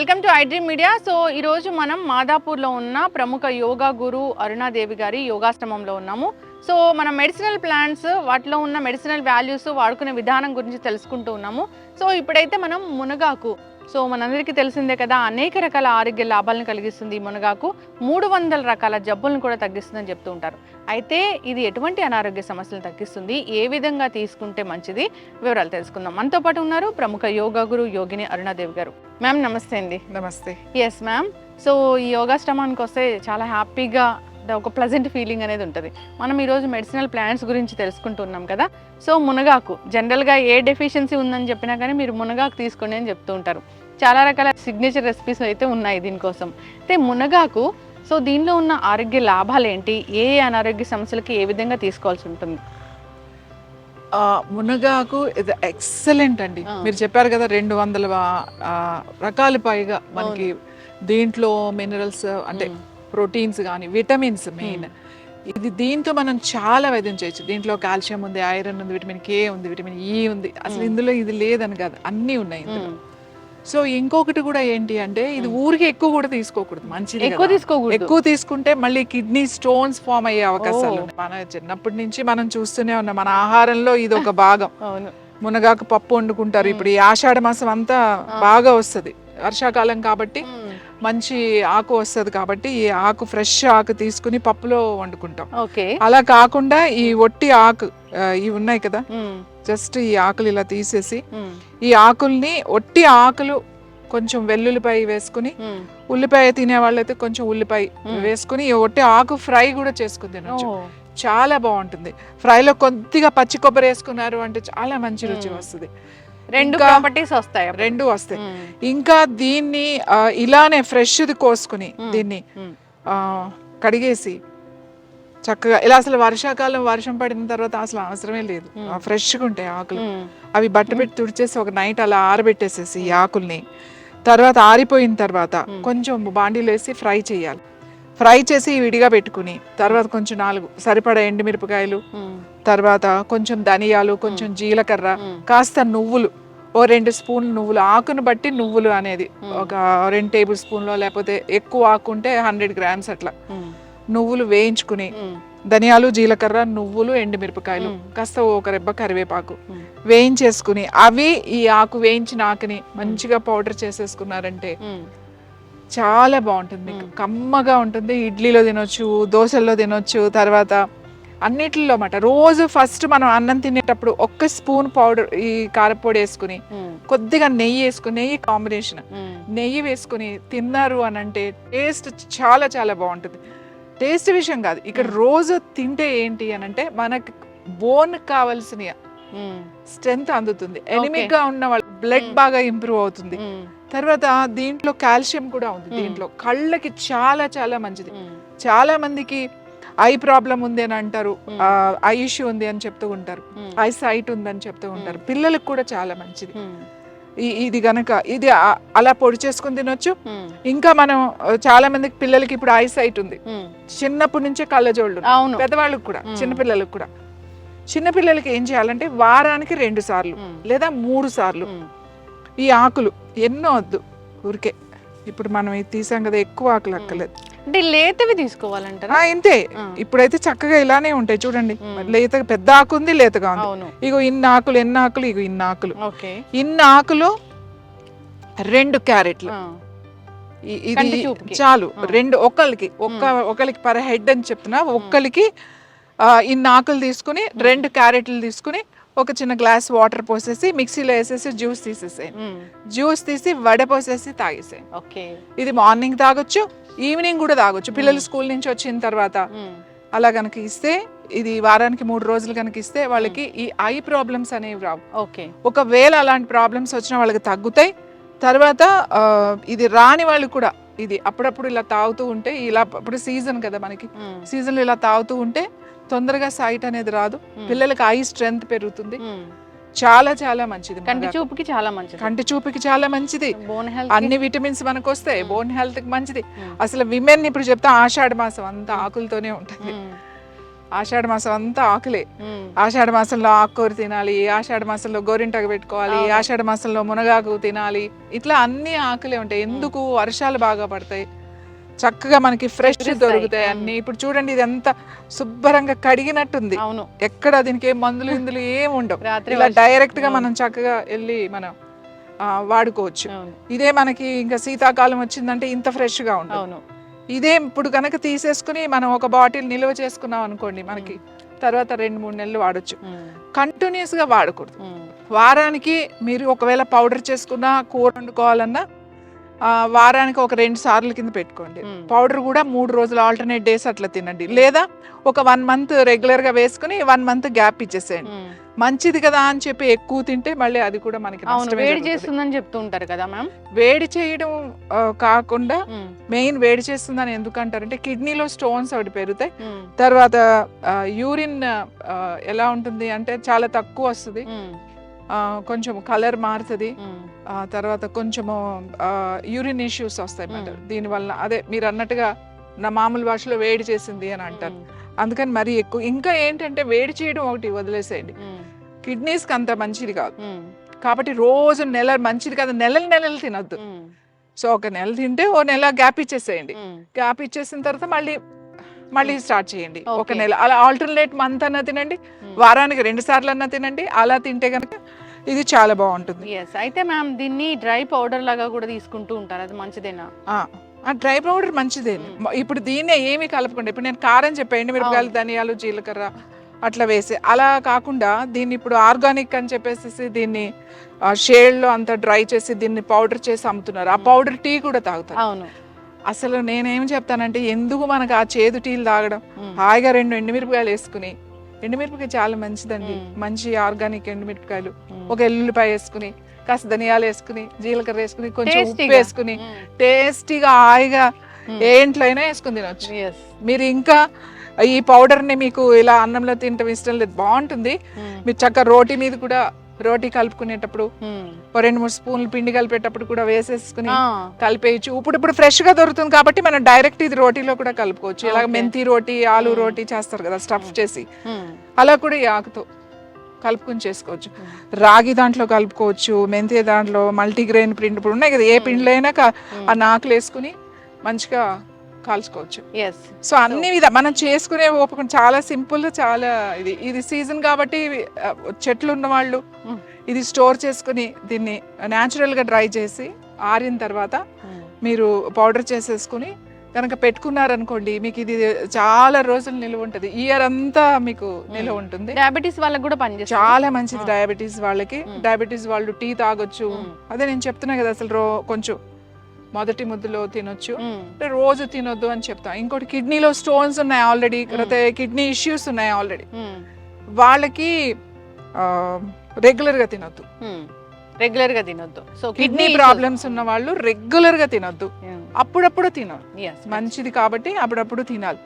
Welcome to iDream media. So ఈరోజు మనం మాదాపూర్లో ఉన్న ప్రముఖ యోగా గురు అరుణాదేవి గారి యోగాశ్రమంలో ఉన్నాము. సో మనం మెడిసినల్ ప్లాంట్స్, వాటిలో ఉన్న మెడిసినల్ వాల్యూస్, వాడుకునే విధానం గురించి తెలుసుకుంటూ ఉన్నాము. సో ఇప్పుడైతే మనం మునగాకు, సో మనందరికీ తెలిసిందే కదా, అనేక రకాల ఆరోగ్య లాభాలను కలిగిస్తుంది ఈ మునగాకు. 300 రకాల జబ్బులను కూడా తగ్గిస్తుందని చెప్తూ ఉంటారు. అయితే ఇది ఎటువంటి అనారోగ్య సమస్యలను తగ్గిస్తుంది, ఏ విధంగా తీసుకుంటే మంచిది, వివరాలు తెలుసుకుందాం. మనతో పాటు ఉన్నారు ప్రముఖ యోగా గురు యోగిని అరుణాదేవి గారు. మ్యామ్ నమస్తే అండి. నమస్తే. Yes ma'am. సో ఈ యోగాశ్రమానికి వస్తే చాలా హ్యాపీగా, ఒక ప్లెజెంట్ ఫీలింగ్ అనేది ఉంటుంది. మనం ఈరోజు మెడిసినల్ ప్లాంట్స్ గురించి తెలుసుకుంటున్నాం కదా. సో మునగాకు జనరల్గా ఏ డెఫిషియన్సీ ఉందని చెప్పినా కానీ మీరు మునగాకు తీసుకోండి అని చెప్తూ ఉంటారు. చాలా రకాల సిగ్నేచర్ రెసిపీస్ అయితే ఉన్నాయి దీనికోసం. అయితే మునగాకు, సో దీనిలో ఉన్న ఆరోగ్య లాభాలు ఏంటి, ఏ అనారోగ్య సమస్యలకి ఏ విధంగా తీసుకోవాల్సి ఉంటుంది? మునగాకు ఇది ఎక్సలెంట్ అండి. మీరు చెప్పారు కదా 200 రకాల పైగా మనకి దీంట్లో మినరల్స్ అంటే ప్రోటీన్స్ కానీ విటమిన్స్ మెయిన్. ఇది దీంతో మనం చాలా వైద్యం చేయొచ్చు. దీంట్లో కాల్షియం ఉంది, ఐరన్ ఉంది, విటమిన్ కే ఉంది, విటమిన్ ఈ ఉంది. అసలు ఇందులో ఇది లేదని కాదు, అన్నీ ఉన్నాయి ఇందులో. సో ఇంకొకటి కూడా ఏంటి అంటే, ఇది ఊరికి ఎక్కువ కూడా తీసుకోకూడదు, మంచిది ఎక్కువ తీసుకుంటే మళ్ళీ కిడ్నీ స్టోన్స్ ఫామ్ అయ్యే అవకాశాలు ఉన్నాయి. మన చిన్నప్పటి నుంచి మనం చూస్తూనే ఉన్నాం, మన ఆహారంలో ఇది ఒక భాగం. మునగాకు పప్పు వండుకుంటారు. ఇప్పుడు ఈ ఆషాఢ మాసం అంతా బాగా వస్తుంది, వర్షాకాలం కాబట్టి మంచి ఆకు వస్తుంది కాబట్టి ఈ ఆకు, ఫ్రెష్ ఆకు తీసుకుని పప్పులో వండుకుంటాం. అలా కాకుండా ఈ ఒట్టి ఆకు ఇవి ఉన్నాయి కదా, జస్ట్ ఈ ఆకులు ఇలా తీసేసి ఈ ఆకుల్ని, ఒట్టి ఆకులు కొంచెం వెల్లుల్లిపాయ వేసుకుని, ఉల్లిపాయ తినే వాళ్ళైతే కొంచెం ఉల్లిపాయ వేసుకుని ఈ ఒట్టి ఆకు ఫ్రై కూడా చేసుకుని తినొచ్చు. చాలా బాగుంటుంది. ఫ్రైలో కొద్దిగా పచ్చి కొబ్బరి వేసుకున్నారు అంటే చాలా మంచి రుచి వస్తుంది. రెండు వస్తాయి. ఇంకా దీన్ని ఇలానే ఫ్రెష్ది కోసుకుని దీన్ని కడిగేసి చక్కగా ఇలా, అసలు వర్షాకాలం వర్షం పడిన తర్వాత అసలు అవసరమే లేదు, ఫ్రెష్గా ఉంటాయి ఆకులు. అవి బట్ట పెట్టి తుడిచేసి ఒక నైట్ అలా ఆరబెట్టేసేసి ఈ ఆకుల్ని, తర్వాత ఆరిపోయిన తర్వాత కొంచెం బాండీలో వేసి ఫ్రై చేయాలి. ఫ్రై చేసి విడిగా పెట్టుకుని, తర్వాత కొంచెం 4 సరిపడా ఎండుమిరపకాయలు, తర్వాత కొంచెం ధనియాలు, కొంచెం జీలకర్ర, కాస్త నువ్వులు, ఓ 2 స్పూన్లు నువ్వులు, ఆకును బట్టి నువ్వులు అనేది ఒక 2 టేబుల్ స్పూన్లో, లేకపోతే ఎక్కువ ఆకుంటే 100 గ్రామ్స్ అట్లా నువ్వులు వేయించుకుని, ధనియాలు, జీలకర్ర, నువ్వులు, ఎండుమిరపకాయలు, కాస్త ఒక రెబ్బ కరివేపాకు వేయించేసుకుని, అవి ఈ ఆకు, వేయించిన ఆకుని మంచిగా పౌడర్ చేసేసుకున్నారంటే చాలా బాగుంటుంది. మీకు కమ్మగా ఉంటుంది. ఇడ్లీలో తినొచ్చు, దోశల్లో తినొచ్చు, తర్వాత అన్నిటిలో మాట. రోజు ఫస్ట్ మనం అన్నం తినేటప్పుడు 1 స్పూన్ పౌడర్ ఈ కారపొడి వేసుకుని, కొద్దిగా నెయ్యి వేసుకుని, నెయ్యి కాంబినేషన్, నెయ్యి వేసుకుని తిన్నారు అని అంటే టేస్ట్ చాలా చాలా బాగుంటుంది. టేస్ట్ విషయం కాదు, ఇక్కడ రోజు తింటే ఏంటి అని అంటే మనకి బోన్ కావాల్సిన స్ట్రెంగ్త్ అందుతుంది. ఎనిమిక్ గా ఉన్న వాళ్ళ బ్లడ్ బాగా ఇంప్రూవ్ అవుతుంది. తర్వాత దీంట్లో కాల్షియం కూడా ఉంది. దీంట్లో కళ్ళకి చాలా చాలా మంచిది. చాలా మందికి ఐ ప్రాబ్లం ఉంది అని అంటారు, ఐ ఇష్యూ ఉంది అని చెప్తూ ఉంటారు, ఐ సైట్ ఉందని చెప్తూ ఉంటారు. పిల్లలకు కూడా చాలా మంచిది ఇది గనక. ఇది అలా పొడి చేసుకుని తినొచ్చు. ఇంకా మనం చాలా మందికి పిల్లలకి ఇప్పుడు ఐ సైట్ ఉంది, చిన్నప్పటి నుంచే కళ్ళజోళ్ళు, పెద్దవాళ్ళకి కూడా, చిన్నపిల్లలకు కూడా. చిన్నపిల్లలకి ఏం చేయాలంటే వారానికి 2 సార్లు లేదా 3 సార్లు ఈ ఆకులు, ఎన్నో వద్దు, ఊరికే ఇప్పుడు మనం ఇది తీసాం కదా, ఎక్కువ ఆకులు అక్కలేదు, అంటే లేతవి తీసుకోవాలంటారా? ఇంతే. ఇప్పుడైతే చక్కగా ఇలానే ఉంటాయి చూడండి, లేత, పెద్ద ఆకు ఉంది, లేతగా ఉంది. ఇగో ఇన్ని ఆకులు, ఎన్ని ఆకులు, ఇగో ఇన్ని ఆకులు, ఇన్ని ఆకులు 2 క్యారెట్లు, ఇది చాలు. 2 ఒకరికి పర్ హెడ్ అని చెప్తున్నా. ఒక్కరికి ఇన్ని ఆకులు తీసుకుని 2 క్యారెట్లు తీసుకుని ఒక చిన్న గ్లాస్ వాటర్ పోసేసి మిక్సీలో వేసేసి జ్యూస్ తీసేసేయండి. జ్యూస్ తీసి వడపోసేసి తాగేసేయండి. ఇది మార్నింగ్ తాగొచ్చు, ఈవినింగ్ కూడా తాగొచ్చు. పిల్లలు స్కూల్ నుంచి వచ్చిన తర్వాత అలా కనుక ఇస్తే, ఇది వారానికి 3 రోజులు కనుక ఇస్తే వాళ్ళకి ఈ ఐ ప్రాబ్లమ్స్ అనేవి రావు. ఒకవేళ అలాంటి ప్రాబ్లమ్స్ వచ్చినా వాళ్ళకి తగ్గుతాయి. తర్వాత ఇది రాని వాళ్ళు కూడా ఇది అప్పుడప్పుడు ఇలా తాగుతూ ఉంటే, ఇలా ఇప్పుడు సీజన్ కదా మనకి, సీజన్లో ఇలా తాగుతూ ఉంటే తొందరగా సైట్ అనేది రాదు, పిల్లలకి ఐ స్ట్రెంగ్త్ పెరుగుతుంది. చాలా చాలా మంచిది, కంటి చూపుకి చాలా మంచిది. కంటి చూపుకి చాలా మంచిది. అన్ని విటమిన్స్ మనకు వస్తాయి, బోన్ హెల్త్ కి మంచిది. అసలు విమెన్ ఇప్పుడు చెప్తా, ఆషాఢ మాసం అంతా ఆకులతోనే ఉంటుంది. ఆషాఢ మాసం అంతా ఆకులే. ఆషాఢ మాసంలో ఆకుకూర తినాలి, ఆషాఢ మాసంలో గోరింటాకు పెట్టుకోవాలి, ఆషాఢ మాసంలో మునగాకు తినాలి, ఇట్లా అన్ని ఆకులే ఉంటాయి. ఎందుకు? వర్షాలు బాగా పడతాయి, చక్కగా మనకి ఫ్రెష్ దొరుకుతాయి అన్ని. ఇప్పుడు చూడండి ఇదంతా శుభ్రంగా కడిగినట్టుంది, ఎక్కడ దీనికి ఏం మందులు ఇందులు ఏం ఉండవు. ఇలా డైరెక్ట్ గా మనం చక్కగా వెళ్ళి మనం వాడుకోవచ్చు. ఇదే మనకి ఇంకా శీతాకాలం వచ్చిందంటే ఇంత ఫ్రెష్ గా ఉంటుంది. ఇదే ఇప్పుడు కనుక తీసేసుకుని మనం ఒక బాటిల్ నిల్వ చేసుకున్నాం అనుకోండి, మనకి తర్వాత 2-3 నెలలు వాడచ్చు. కంటిన్యూస్ గా వాడకూడదు. వారానికి మీరు ఒకవేళ పౌడర్ చేసుకున్నా, కూర వండుకోవాలన్నా వారానికి ఒక 2 సార్లు కింద పెట్టుకోండి. పౌడర్ కూడా 3 రోజులు ఆల్టర్నేట్ డేస్ అట్లా తినండి. లేదా ఒక 1 మంత్ రెగ్యులర్ గా వేసుకుని 1 మంత్ గ్యాప్ ఇచ్చేసేయండి. మంచిది కదా అని చెప్పి ఎక్కువ తింటే మళ్ళీ అది కూడా మనకి వేడి చేస్తుందని చెప్తూ ఉంటారు కదా మ్యామ్. వేడి చేయడం కాకుండా మెయిన్ వేడి చేస్తుందని ఎందుకంటారంటే కిడ్నీలో స్టోన్స్ ఒకటి పెరుగుతాయి. తర్వాత యూరిన్ ఎలా ఉంటుంది అంటే చాలా తక్కువ వస్తుంది, కొంచెం కలర్ మారుతుంది, తర్వాత కొంచెము యూరిన్ ఇష్యూస్ వస్తాయి అన్నమాట దీనివల్ల. అదే మీరు అన్నట్టుగా నా మామూలు భాషలో వేడి చేసింది అని అంటారు. అందుకని మరీ ఎక్కువ. ఇంకా ఏంటంటే వేడి చేయడం ఒకటి వదిలేసేయండి, కిడ్నీస్కి అంత మంచిది కాదు. కాబట్టి రోజు మంచిది కాదు, నెలలు తినొద్దు. సో ఒక నెల తింటే ఓ నెల గ్యాప్ ఇచ్చేసేయండి. గ్యాప్ ఇచ్చేసిన తర్వాత మళ్ళీ స్టార్ట్ చేయండి. ఒక నెల అలా ఆల్టర్నేట్ మంత్ అన్నా తినండి, వారానికి 2 సార్లు అన్నా తినండి. అలా తింటే కనుక ఇది చాలా బాగుంటుంది. అయితే మ్యామ్ దీన్ని డ్రై పౌడర్ లాగా కూడా తీసుకుంటూ ఉంటారు, అది మంచిదేనా? డ్రై పౌడర్ మంచిదే. ఇప్పుడు దీన్నే ఏమి కలపకుండా, ఇప్పుడు నేను కారం చెప్పండి, మిరపకాయలు, ధనియాలు, జీలకర్ర అట్లా వేసి, అలా కాకుండా దీన్ని ఇప్పుడు ఆర్గానిక్ అని చెప్పేసి దీన్ని షేడ్లో అంతా డ్రై చేసి దీన్ని పౌడర్ చేసి అమ్ముతున్నారు. ఆ పౌడర్ టీ కూడా తాగుతారు. అసలు నేనేం చెప్తానంటే ఎందుకు మనకు ఆ చేదు టీలు తాగడం, హాయిగా 2 ఎండుమిరపకాయలు వేసుకుని, ఎండుమిరపకాయ చాలా మంచిదండి, మంచి ఆర్గానిక్ ఎండుమిరపకాయలు, ఒక ఎల్లుల్లిపాయ వేసుకుని, కాస్త ధనియాలు వేసుకుని, జీలకర్ర వేసుకుని, కొంచెం ఉప్పు వేసుకుని టేస్టీగా హాయిగా ఏంట్లైనా వేసుకుని తినొచ్చు. మీరు ఇంకా ఈ పౌడర్ ని మీకు ఇలా అన్నంలో తినటం ఇష్టం లేదు, బాగుంటుంది. మీరు చక్కగా రోటీ మీద కూడా, రోటీ కలుపుకునేటప్పుడు 2-3 స్పూన్లు పిండి కలిపేటప్పుడు కూడా వేసేసుకుని కలిపేయచ్చు. ఇప్పుడు ఫ్రెష్ గా దొరుకుతుంది కాబట్టి మనం డైరెక్ట్ ఇది రోటీలో కూడా కలుపుకోవచ్చు. ఇలా మెంతి రోటీ, ఆలు రోటీ చేస్తారు కదా స్టఫ్ చేసి, అలా కూడా ఈ ఆకుతో కలుపుకుని చేసుకోవచ్చు. రాగి దాంట్లో కలుపుకోవచ్చు, మెంతి దాంట్లో, మల్టీగ్రెయిన్ పిండి ఇప్పుడు ఉన్నాయి కదా, ఏ పిండిలో అయినా ఆ నాకులు వేసుకుని మంచిగా కాల్చుకోవచ్చు. సో అన్ని మనం చేసుకునే ఓపిక చాలా సింపుల్, చాలా ఇది సీజన్ కాబట్టి చెట్లు ఉన్న వాళ్ళు ఇది స్టోర్ చేసుకుని దీన్ని న్యాచురల్ గా డ్రై చేసి ఆరిన తర్వాత మీరు పౌడర్ చేసేసుకుని కనుక పెట్టుకున్నారనుకోండి, మీకు ఇది చాలా రోజులు నిలువ ఉంటుంది, ఇయర్ అంతా మీకు నిలువ ఉంటుంది. డయాబెటీస్ వాళ్ళకి కూడా పనిచేస్తుంది, చాలా మంచిది డయాబెటీస్ వాళ్ళకి. డయాబెటీస్ వాళ్ళు టీ తాగొచ్చు. అదే నేను చెప్తున్నా కదా, అసలు కొంచెం మొదటి ముద్దులో తినొచ్చు, రోజు తినొద్దు అని చెప్తాం. ఇంకోటి కిడ్నీలో స్టోన్స్ ఉన్నాయి ఆల్రెడీ, కిడ్నీ ఇష్యూస్ ఉన్నాయి ఆల్రెడీ, వాళ్ళకి రెగ్యులర్ గా తినొద్దు. సో కిడ్నీ ప్రాబ్లమ్స్ ఉన్న వాళ్ళు రెగ్యులర్ గా తినొద్దు, అప్పుడప్పుడు తినాలి, మంచిది కాబట్టి అప్పుడప్పుడు తినాలి.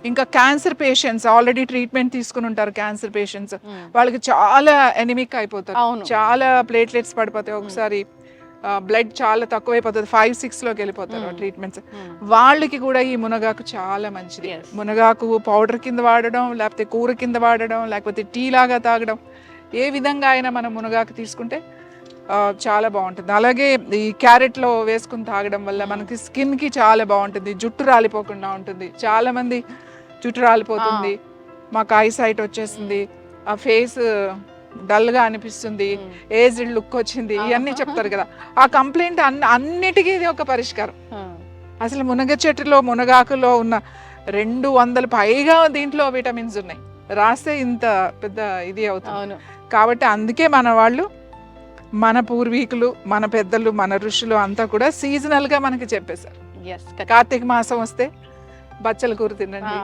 ఇంకా క్యాన్సర్ పేషెంట్స్ ఆల్రెడీ ట్రీట్మెంట్ తీసుకుని ఉంటారు, క్యాన్సర్ పేషెంట్స్ వాళ్ళకి చాలా ఎనిమిక్ అయిపోతారు, చాలా ప్లేట్లెట్స్ పడిపోతాయి, ఒకసారి బ్లడ్ చాలా తక్కువైపోతుంది, 5-6 లోకి వెళ్ళిపోతారు ట్రీట్మెంట్స్. వాళ్ళకి కూడా ఈ మునగాకు చాలా మంచిది. మునగాకు పౌడర్ కింద వాడడం, లేకపోతే కూర కింద వాడడం, లేకపోతే టీ లాగా తాగడం, ఏ విధంగా అయినా మనం మునగాకు తీసుకుంటే చాలా బాగుంటుంది. అలాగే ఈ క్యారెట్లో వేసుకుని తాగడం వల్ల మనకి స్కిన్కి చాలా బాగుంటుంది, జుట్టు రాలిపోకుండా ఉంటుంది. చాలా మంది జుట్టు రాలిపోతుంది, మాకు ఐసైట్ వచ్చేసింది, ఆ ఫేస్ డల్గా అనిపిస్తుంది, ఏజ్డ్ లుక్ వచ్చింది, ఇవన్నీ చెప్తారు కదా. ఆ కంప్లైంట్ అన్నిటికీ ఇది ఒక పరిష్కారం. అసలు మునగ చెట్టులో, మునగాకులో ఉన్న 200 పైగా దీంట్లో విటమిన్స్ ఉన్నాయి, రాస్తే ఇంత పెద్ద ఇది అవుతుంది. కాబట్టి అందుకే మన వాళ్ళు, మన పూర్వీకులు, మన పెద్దలు, మన ఋషులు అంతా కూడా సీజనల్ గా మనకి చెప్పేశారు. కార్తీక మాసం వస్తే బచ్చల కూర తినండి,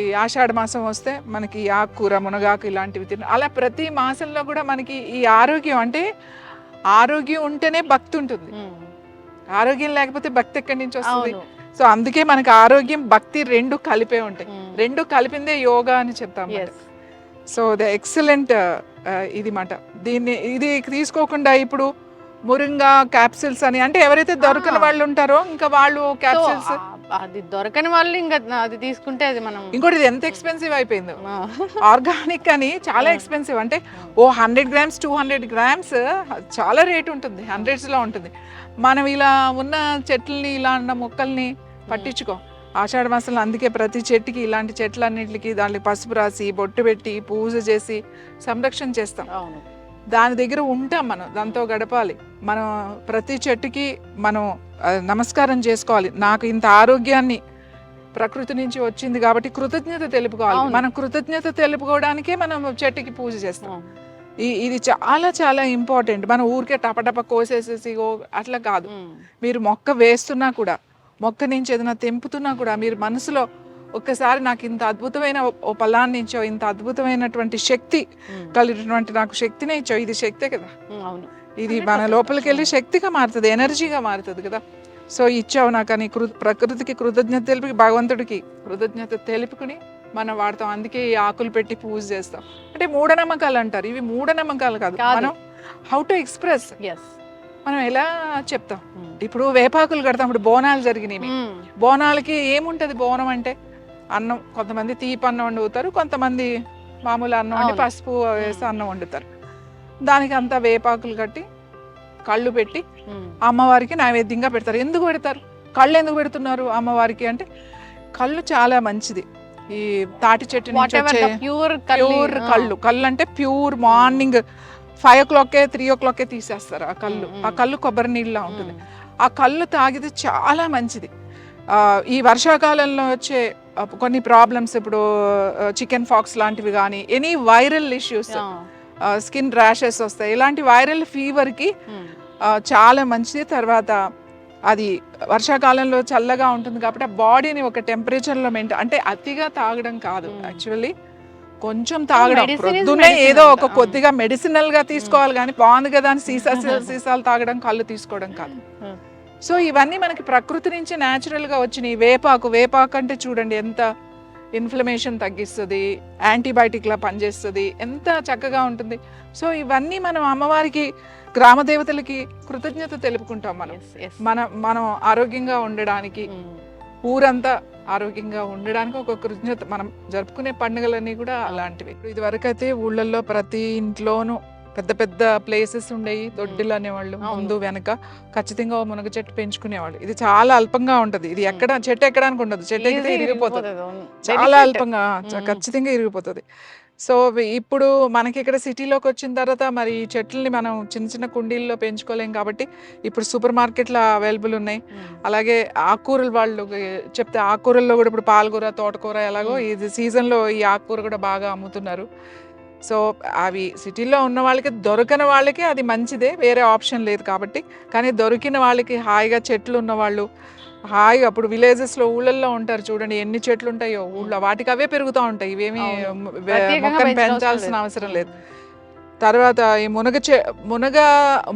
ఈ ఆషాఢ మాసం వస్తే మనకి ఆకుకూర, మునగాకు ఇలాంటివి తినండి. అలా ప్రతి మాసంలో కూడా మనకి ఈ ఆరోగ్యం, అంటే ఆరోగ్యం ఉంటేనే భక్తి ఉంటుంది, ఆరోగ్యం లేకపోతే భక్తి ఎక్కడి నుంచి వస్తుంది? సో అందుకే మనకి ఆరోగ్యం, భక్తి 2 కలిపే ఉంటాయి, 2 కలిపిందే యోగా అని చెప్తాం. సో ద ఎక్సలెంట్ ఇది మాట. ఇది తీసుకోకుండా ఇప్పుడు మురింగా క్యాప్సిల్స్ అని, అంటే ఎవరైతే దొరకని వాళ్ళు ఉంటారో ఇంకా వాళ్ళు క్యాప్సిల్స్ అది దొరకని వాళ్ళు ఇంకా అది తీసుకుంటే అది మనం ఇంకోటి ఇది ఎంత ఎక్స్పెన్సివ్ అయిపోయింది. ఆర్గానిక్ అని చాలా ఎక్స్పెన్సివ్. అంటే ఓ 100 grams 200 grams చాలా రేట్ ఉంటుంది, హండ్రెడ్స్లో ఉంటుంది. మనం ఇలా ఉన్న చెట్లని ఇలా ఉన్న మొక్కల్ని పట్టించుకో. ఆషాఢ మాసంలో అందుకే ప్రతి చెట్టుకి ఇలాంటి చెట్లన్నిటికి దానికి పసుపు రాసి బొట్టు పెట్టి పూజ చేసి సంరక్షణ చేస్తాం. దాని దగ్గర ఉంటాం, మనం దాంతో గడపాలి. మనం ప్రతి చెట్టుకి మనం నమస్కారం చేసుకోవాలి. నాకు ఇంత ఆరోగ్యాన్ని ప్రకృతి నుంచి వచ్చింది కాబట్టి కృతజ్ఞత తెలుపుకోవాలి. మనం కృతజ్ఞత తెలుపుకోవడానికే మనం చెట్టుకి పూజ చేస్తాం. ఇది చాలా చాలా ఇంపార్టెంట్. మనం ఊరికే టపటప కోసేసేసి అట్లా కాదు. మీరు మొక్క వేస్తున్నా కూడా, మొక్క నుంచి ఏదైనా తెంపుతున్నా కూడా మీరు మనసులో ఒక్కసారి నాకు ఇంత అద్భుతమైన ఓ ఫలాన్ని ఇచ్చో, ఇంత అద్భుతమైనటువంటి శక్తి కలిగినటువంటి నాకు శక్తినే ఇచ్చో, ఇది శక్తే కదా. ఇది మన లోపలికి వెళ్ళి శక్తిగా మారుతుంది, ఎనర్జీగా మారుతుంది కదా. సో ఇచ్చావు నాకు అని ప్రకృతికి కృతజ్ఞత తెలిపి, భగవంతుడికి కృతజ్ఞత తెలుపుకుని మనం వాడతాం. అందుకే ఈ ఆకులు పెట్టి పూజ చేస్తాం. అంటే మూఢనమ్మకాలు అంటారు, ఇవి మూఢనమ్మకాలు కాదు. మనం హౌ టు ఎక్స్ప్రెస్, మనం ఎలా చెప్తాం. ఇప్పుడు వేపాకులు కడతాం. ఇప్పుడు బోనాలు జరిగినాయి. బోనాలకి ఏముంటది? బోనం అంటే అన్నం. కొంతమంది తీపి అన్నం వండుతారు, కొంతమంది మామూలు అన్నం వండి పసుపు వేసి అన్నం వండుతారు. దానికి అంతా వేపాకులు కట్టి కళ్ళు పెట్టి అమ్మవారికి నైవేద్యంగా పెడతారు. ఎందుకు పెడతారు? కళ్ళు ఎందుకు పెడుతున్నారు అమ్మవారికి అంటే, కళ్ళు చాలా మంచిది. ఈ తాటి చెట్టు నుంచి వచ్చే ప్యూర్ కళ్ళు అంటే ప్యూర్. మార్నింగ్ 5 o'clock 3 o'clock తీసేస్తారు ఆ కళ్ళు. ఆ కళ్ళు కొబ్బరి నీళ్ళలా ఉంటుంది. ఆ కళ్ళు తాగితే చాలా మంచిది. ఈ వర్షాకాలంలో వచ్చే కొన్ని ప్రాబ్లమ్స్, ఇప్పుడు చికెన్ ఫాక్స్ లాంటివి కానీ, any viral issues, skin rashes వస్తాయి, ఇలాంటి వైరల్ ఫీవర్కి చాలా మంచిది. తర్వాత అది వర్షాకాలంలో చల్లగా ఉంటుంది కాబట్టి ఆ బాడీని ఒక టెంపరేచర్లో మెయింటైన్, అంటే అతిగా తాగడం కాదు, యాక్చువల్లీ కొంచెం తాగడం. ప్రొద్దునే ఏదో ఒక కొద్దిగా మెడిసినల్ గా తీసుకోవాలి కానీ బాగుంది కదా అని సీసాలు తాగడం, కళ్ళు తీసుకోవడం కాదు. సో ఇవన్నీ మనకి ప్రకృతి నుంచి న్యాచురల్ గా వచ్చినాయి. వేపాకు అంటే చూడండి ఎంత ఇన్ఫ్లమేషన్ తగ్గిస్తుంది, యాంటీబయాటిక్ లా పనిచేస్తుంది, ఎంత చక్కగా ఉంటుంది. సో ఇవన్నీ మనం అమ్మవారికి, గ్రామ దేవతలకి కృతజ్ఞత తెలుపుకుంటాం. మనం ఆరోగ్యంగా ఉండడానికి, ఊరంతా ఆరోగ్యంగా ఉండడానికి ఒక కృతజ్ఞత. మనం జరుపుకునే పండుగలన్నీ కూడా అలాంటివి. ఇది వరకు అయితే ఊళ్ళల్లో ప్రతి ఇంట్లోనూ పెద్ద పెద్ద ప్లేసెస్ ఉండేవి, దొడ్డిలు అనేవాళ్ళు. ముందు వెనక ఖచ్చితంగా మునగ చెట్టు పెంచుకునేవాళ్ళు. ఇది చాలా అల్పంగా ఉంటది. ఇది చెట్టు ఎక్కడానికి ఉండదు, చెట్టు ఎక్కితే ఇరిగిపోతుంది. చాలా అల్పంగా, ఖచ్చితంగా ఇరిగిపోతుంది. సో ఇప్పుడు మనకి ఇక్కడ సిటీలోకి వచ్చిన తర్వాత మరి ఈ చెట్లని మనం చిన్న చిన్న కుండీల్లో పెంచుకోలేం కాబట్టి ఇప్పుడు సూపర్ మార్కెట్లో అవైలబుల్ ఉన్నాయి. అలాగే ఆకుకూరలు వాళ్ళు చెప్తే ఆకుకూరల్లో కూడా ఇప్పుడు పాలకూర, తోటకూర ఎలాగో ఇది సీజన్లో ఈ ఆకుకూర కూడా బాగా అమ్ముతున్నారు. సో అవి సిటీలో ఉన్న వాళ్ళకి, దొరకని వాళ్ళకి అది మంచిదే, వేరే ఆప్షన్ లేదు కాబట్టి. కానీ దొరికిన వాళ్ళకి హాయిగా చెట్లు ఉన్నవాళ్ళు హాయిగా, అప్పుడు విలేజెస్లో ఊళ్ళల్లో ఉంటారు చూడండి, ఎన్ని చెట్లు ఉంటాయో ఊళ్ళో, వాటికి అవే పెరుగుతూ ఉంటాయి. ఇవేమి మొక్కను పెంచాల్సిన అవసరం లేదు. తర్వాత ఈ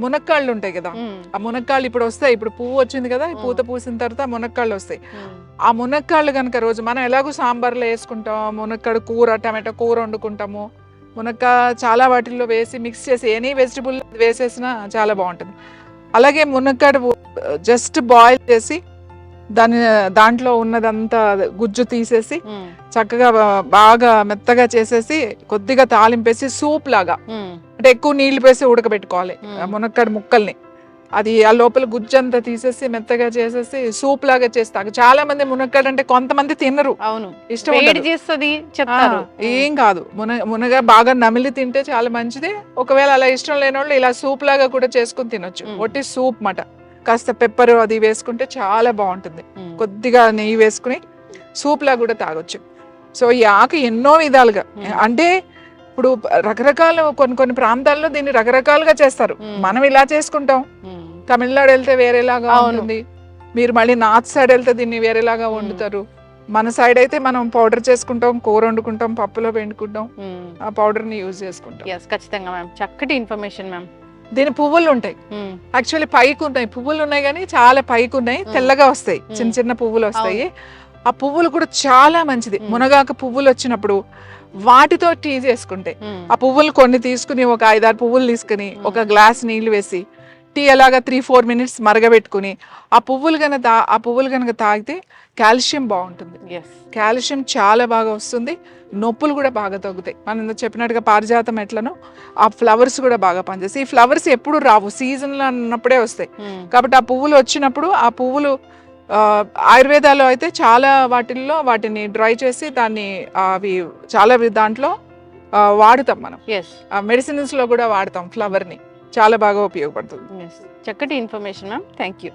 మునక్కాళ్ళు ఉంటాయి కదా, ఆ మునక్కాళ్ళు ఇప్పుడు వస్తాయి. ఇప్పుడు పువ్వు వచ్చింది కదా, పూత పూసిన తర్వాత మునక్కాళ్ళు వస్తాయి. ఆ మునక్కాళ్ళు కనుక రోజు మనం ఎలాగో సాంబార్లో వేసుకుంటాం, మునక్కాడు కూర, టమాటో కూర వండుకుంటాము. మునక్కా చాలా వాటిల్లో వేసి మిక్స్ చేసి ఎనీ వెజిటబుల్ వేసేసినా చాలా బాగుంటుంది. అలాగే మునక్కాడు జస్ట్ బాయిల్ చేసి దాంట్లో ఉన్నదంతా గుజ్జు తీసేసి చక్కగా బాగా మెత్తగా చేసేసి కొద్దిగా తాలింపేసి సూప్ లాగా, అంటే ఎక్కువ నీళ్లు వేసి ఉడకబెట్టుకోవాలి మునక్కాడు ముక్కల్ని. అది ఆ లోపల గుజ్జు అంతా తీసేసి మెత్తగా చేసేసి సూప్ లాగా చేస్తారు. చాలా మంది మునక్కాడు అంటే కొంతమంది తినరు, ఇష్టం ఏం కాదు. మునగ బాగా నమిలి తింటే చాలా మంచిది. ఒకవేళ అలా ఇష్టం లేని వాళ్ళు ఇలా సూప్ లాగా కూడా చేసుకుని తినొచ్చు. ఒట్టి సూప్ మాట, కాస్త పెప్పర్ అది వేసుకుంటే చాలా బాగుంటుంది. కొద్దిగా నెయ్యి వేసుకుని సూప్ లా కూడా తాగొచ్చు. సో ఈ ఆకు ఎన్నో విధాలుగా, అంటే ఇప్పుడు రకరకాల కొన్ని ప్రాంతాల్లో దీన్ని రకరకాలుగా చేస్తారు. మనం ఇలా చేసుకుంటాం, తమిళనాడు వెళ్తే వేరేలాగా ఉంటుంది, మీరు మళ్ళీ నార్త్ సైడ్ వెళ్తే దీన్ని వేరేలాగా వండుతారు. మన సైడ్ అయితే మనం పౌడర్ చేసుకుంటాం, కూర వండుకుంటాం, పప్పులో పెండుకుంటాం, ఆ పౌడర్ ని యూజ్ చేసుకుంటాం. ఖచ్చితంగా మ్యామ్, చక్కటి ఇన్ఫర్మేషన్ మ్యామ్. దీని పువ్వులు ఉంటాయి, యాక్చువల్లీ పైకి ఉన్నాయి, పువ్వులు ఉన్నాయి కానీ చాలా పైకి ఉన్నాయి, తెల్లగా వస్తాయి, చిన్న చిన్న పువ్వులు వస్తాయి. ఆ పువ్వులు కూడా చాలా మంచిది. మునగాక పువ్వులు వచ్చినప్పుడు వాటితో టీ చేసుకుంటే, ఆ పువ్వులు కొన్ని తీసుకుని ఒక 5-6 పువ్వులు తీసుకుని ఒక గ్లాస్ నీళ్లు వేసి టీ అలాగా 3-4 మినిట్స్ మరగబెట్టుకుని ఆ పువ్వులు కనుక తాగితే కాల్షియం బాగుంటుంది. కాల్షియం చాలా బాగా వస్తుంది, నొప్పులు కూడా బాగా తగ్గుతాయి. మనం చెప్పినట్టుగా పారిజాతం ఎట్లనో ఆ ఫ్లవర్స్ కూడా బాగా పనిచేస్తాయి. ఈ ఫ్లవర్స్ ఎప్పుడు రావు, సీజన్లో అన్నప్పుడే వస్తాయి. కాబట్టి ఆ పువ్వులు వచ్చినప్పుడు ఆ పువ్వులు ఆయుర్వేదాలో అయితే చాలా వాటిల్లో వాటిని డ్రై చేసి దాన్ని అవి చాలా దాంట్లో వాడుతాం మనం. మెడిసిన్స్లో కూడా వాడతాం ఫ్లవర్ని, చాలా బాగా ఉపయోగపడుతుంది. చక్కటి ఇన్ఫర్మేషన్ మ్యామ్, థ్యాంక్ యూ.